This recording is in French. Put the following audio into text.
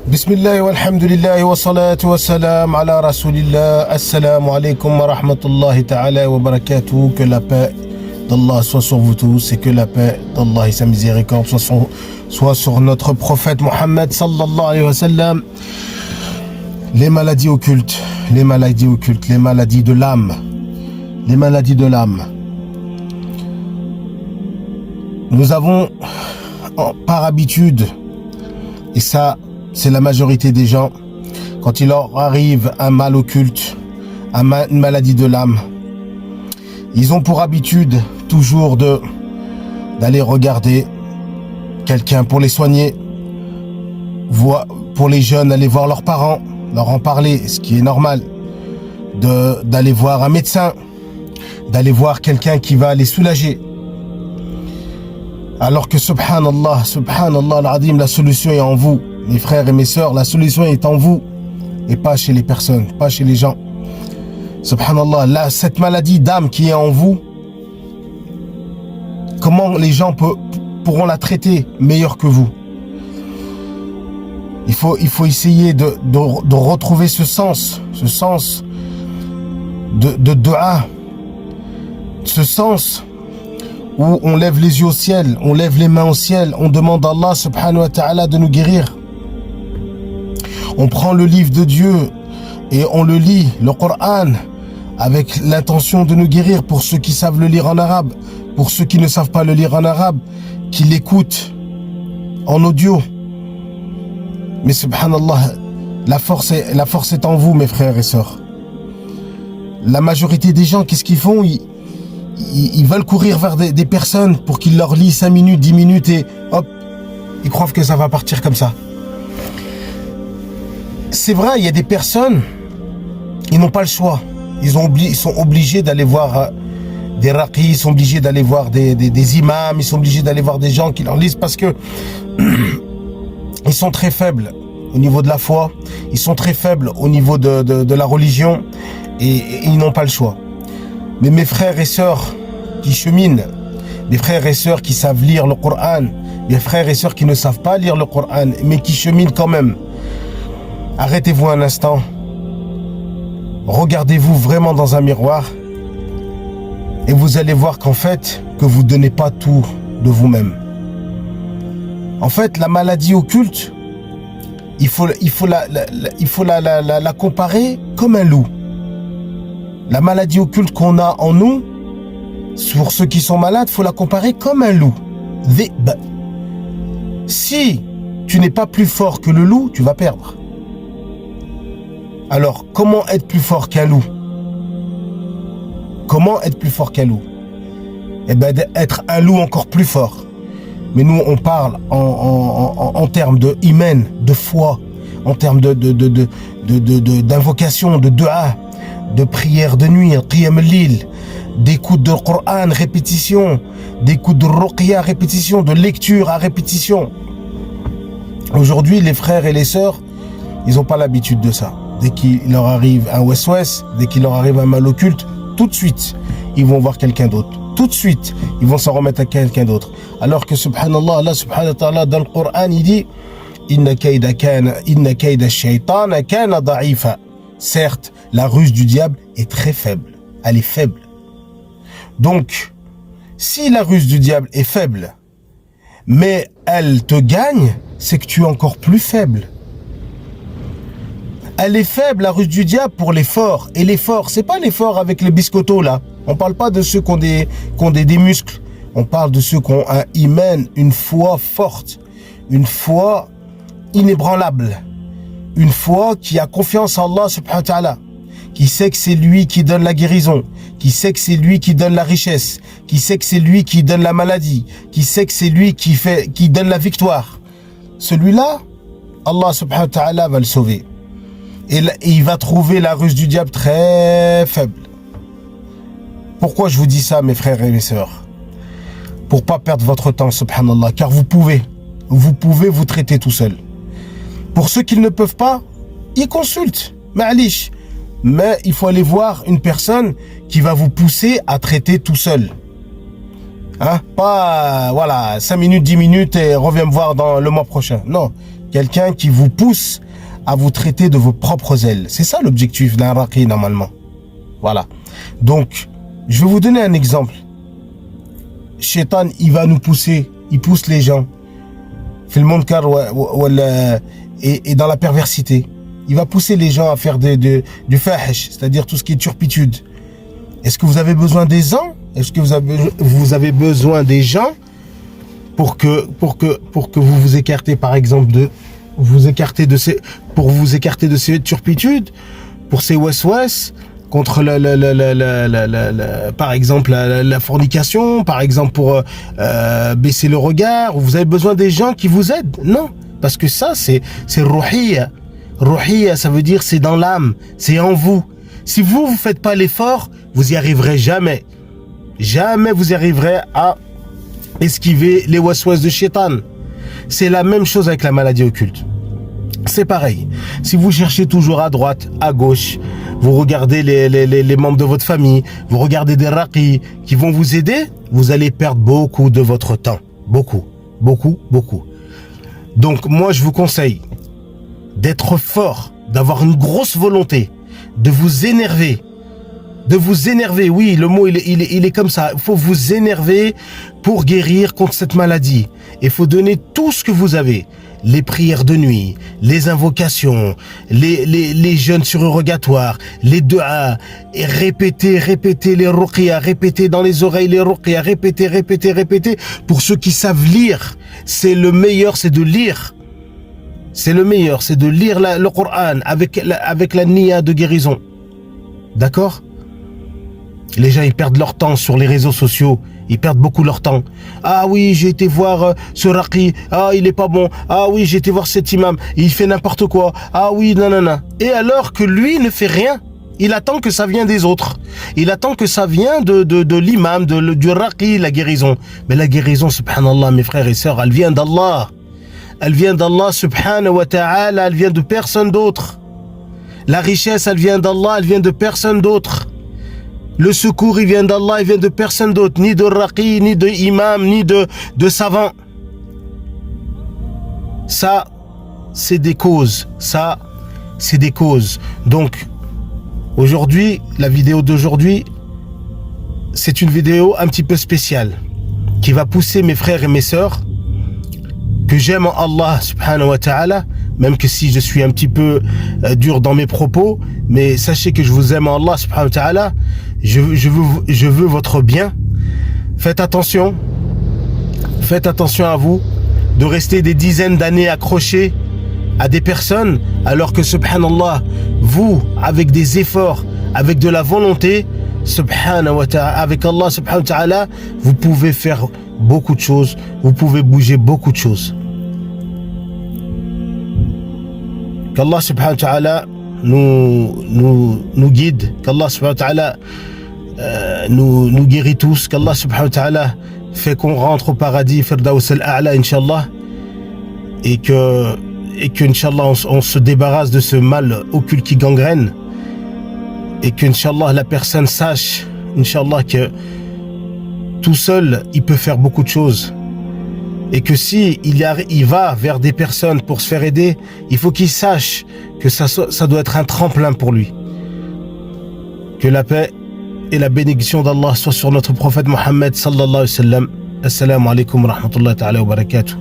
Bismillah walhamdulillah wa salatu wa salam ala rasulillah. Assalamu alaikum wa rahmatullahi ta'ala wa barakatuh. Que la paix d'Allah soit sur vous tous et que la paix d'Allah et sa miséricorde soit sur notre prophète Mohammed sallallahu alayhi wa sallam. Les maladies occultes, les maladies occultes, les maladies de l'âme, les maladies de l'âme. Nous avons par habitude, et ça c'est la majorité des gens, quand il leur arrive un mal occulte, une maladie de l'âme, ils ont pour habitude toujours d'aller regarder quelqu'un pour les soigner, pour les jeunes, aller voir leurs parents, leur en parler, ce qui est normal, d'aller voir un médecin, d'aller voir quelqu'un qui va les soulager. Alors que subhanallah, al-azim, la solution est en vous, mes frères et mes sœurs, la solution est en vous et pas chez les personnes, pas chez les gens. Subhanallah, là, cette maladie d'âme qui est en vous, comment les gens pourront la traiter meilleur que vous? Il faut essayer de retrouver ce sens de dua, ce sens où on lève les yeux au ciel, on lève les mains au ciel, on demande à Allah subhanahu wa ta'ala de nous guérir. On prend le livre de Dieu et on le lit, le Coran, avec l'intention de nous guérir. Pour ceux qui savent le lire en arabe, pour ceux qui ne savent pas le lire en arabe, qui l'écoutent en audio. Mais subhanallah, la force est en vous, mes frères et sœurs. La majorité des gens, qu'est-ce qu'ils font? Ils veulent courir vers des personnes pour qu'ils leur lisent 5 minutes, 10 minutes et hop, ils croient que ça va partir comme ça. C'est vrai, il y a des personnes, ils n'ont pas le choix. Ils sont obligés d'aller voir des raqis, ils sont obligés d'aller voir des imams, ils sont obligés d'aller voir des gens qui leur lisent parce que ils sont très faibles au niveau de la foi, ils sont très faibles au niveau de la religion et ils n'ont pas le choix. Mais mes frères et sœurs qui cheminent, mes frères et sœurs qui savent lire le Coran, mes frères et sœurs qui ne savent pas lire le Coran, mais qui cheminent quand même, arrêtez-vous un instant, regardez-vous vraiment dans un miroir et vous allez voir qu'en fait, que vous ne donnez pas tout de vous-même. En fait, la maladie occulte, il faut la comparer comme un loup. La maladie occulte qu'on a en nous, pour ceux qui sont malades, il faut la comparer comme un loup. Si tu n'es pas plus fort que le loup, tu vas perdre. Alors, comment être plus fort qu'un loup? Comment être plus fort qu'un loup? Eh bien, être un loup encore plus fort. Mais nous, on parle en termes de iman, de foi, en termes d'invocation, de dua, de prière de nuit, qiyam al-lil, d'écoute de Coran, répétition, d'écoute de ruqya, répétition, de lecture à répétition. Aujourd'hui, les frères et les sœurs, ils n'ont pas l'habitude de ça. Dès qu'il leur arrive un wes-wes, dès qu'il leur arrive un mal occulte, tout de suite, ils vont voir quelqu'un d'autre. Tout de suite, ils vont s'en remettre à quelqu'un d'autre. Alors que subhanallah, Allah subhanahu wa ta'ala, dans le Coran, il dit Inna kayda ash-shaytana kana da'ifa. Certes, la ruse du diable est très faible. Elle est faible. Donc, si la ruse du diable est faible, mais elle te gagne, c'est que tu es encore plus faible. Elle est faible, la ruse du diable, pour les forts. Et les forts, c'est pas les forts avec les biscottos, là. On parle pas de ceux qui ont des muscles. On parle de ceux qui ont un iman, une foi forte. Une foi inébranlable. Une foi qui a confiance en Allah subhanahu wa ta'ala, qui sait que c'est lui qui donne la guérison, qui sait que c'est lui qui donne la richesse, qui sait que c'est lui qui donne la maladie, qui sait que c'est lui qui donne la victoire. Celui-là, Allah subhanahu wa ta'ala va le sauver. Et il va trouver la ruse du diable très faible. Pourquoi je vous dis ça, mes frères et mes sœurs? Pour pas perdre votre temps, subhanallah, car vous pouvez vous traiter tout seul. Pour ceux qui ne peuvent pas, ils consultent, ma'alish. Mais il faut aller voir une personne qui va vous pousser à traiter tout seul. Hein? Pas, voilà, 5 minutes, 10 minutes et reviens me voir dans le mois prochain. Non, Quelqu'un qui vous pousse à vous traiter de vos propres ailes. C'est ça l'objectif d'un raqi normalement. Voilà. Donc, je vais vous donner un exemple. Shaitan, il va nous pousser, il pousse les gens. Fait le munkar et dans la perversité. Il va pousser les gens à faire du fahish, c'est-à-dire tout ce qui est turpitude. Est-ce que vous avez besoin des gens? Est-ce que vous avez besoin des gens pour que vous vous écartez, par exemple, pour vous écarter de ces turpitudes, pour ces waswas, contre par exemple la fornication, par exemple pour baisser le regard? Vous avez besoin des gens qui vous aident? Non, parce que ça c'est ruhiyya. Ruhiyya, ça veut dire c'est dans l'âme, c'est en vous. Si vous faites pas l'effort, vous y arriverez jamais. Jamais vous y arriverez à esquiver les waswas de shaitan. C'est la même chose avec la maladie occulte. C'est pareil. Si vous cherchez toujours à droite, à gauche, vous regardez les membres de votre famille, vous regardez des raqis qui vont vous aider, vous allez perdre beaucoup de votre temps. Beaucoup, beaucoup, beaucoup. Donc moi je vous conseille d'être fort, d'avoir une grosse volonté, de vous énerver. Oui, le mot il est comme ça. Il faut vous énerver pour guérir contre cette maladie. Il faut donner tout ce que vous avez. Les prières de nuit, les invocations, les jeûnes surérogatoires, les du'as, et répétez les ruqya, répétez dans les oreilles les ruqya, répétez. Pour ceux qui savent lire, c'est le meilleur, c'est de lire. C'est le meilleur, c'est de lire le Coran avec la niya de guérison. D'accord? Les gens, ils perdent leur temps sur les réseaux sociaux. Ils perdent beaucoup leur temps. Ah oui, j'ai été voir ce raqi. Ah, il est pas bon. Ah oui, j'ai été voir cet imam. Il fait n'importe quoi. Ah oui, non. Et alors que lui ne fait rien. Il attend que ça vienne des autres. Il attend que ça vienne de l'imam, du raqi, la guérison. Mais la guérison, subhanallah, mes frères et sœurs, elle vient d'Allah. Elle vient d'Allah, subhanahu wa ta'ala. Elle vient de personne d'autre. La richesse, elle vient d'Allah. Elle vient de personne d'autre. Le secours, il vient d'Allah, il vient de personne d'autre, ni de raqi, ni de imam, ni de savant. Ça, c'est des causes. Donc, aujourd'hui, la vidéo d'aujourd'hui, c'est une vidéo un petit peu spéciale qui va pousser mes frères et mes sœurs que j'aime en Allah, subhanahu wa ta'ala, même que si je suis un petit peu dur dans mes propos, mais sachez que je vous aime en Allah, subhanahu wa ta'ala. Je veux votre bien. Faites attention à vous, de rester des dizaines d'années accrochés à des personnes, alors que subhanallah, vous, avec des efforts, avec de la volonté, subhanahu wa ta'ala, avec Allah subhanahu wa ta'ala, vous pouvez faire beaucoup de choses, vous pouvez bouger beaucoup de choses. Qu'Allah subhanahu wa ta'ala nous guide, qu'Allah subhanahu wa ta'ala nous guérit tous, qu'Allah subhanahu wa ta'ala fait qu'on rentre au paradis Firdaus al-A'la, Inch'Allah, et que Inch'Allah on se débarrasse de ce mal occulte qui gangrène, et que Inch'Allah la personne sache, Inch'Allah, que tout seul il peut faire beaucoup de choses, et que si il va vers des personnes pour se faire aider, il faut qu'il sache que ça doit être un tremplin pour lui. Que la paix et la bénédiction d'Allah soit sur notre prophète Mohammed sallallahu alayhi wa sallam. Assalamu alaikum wa rahmatullahi ta'ala wa barakatuh.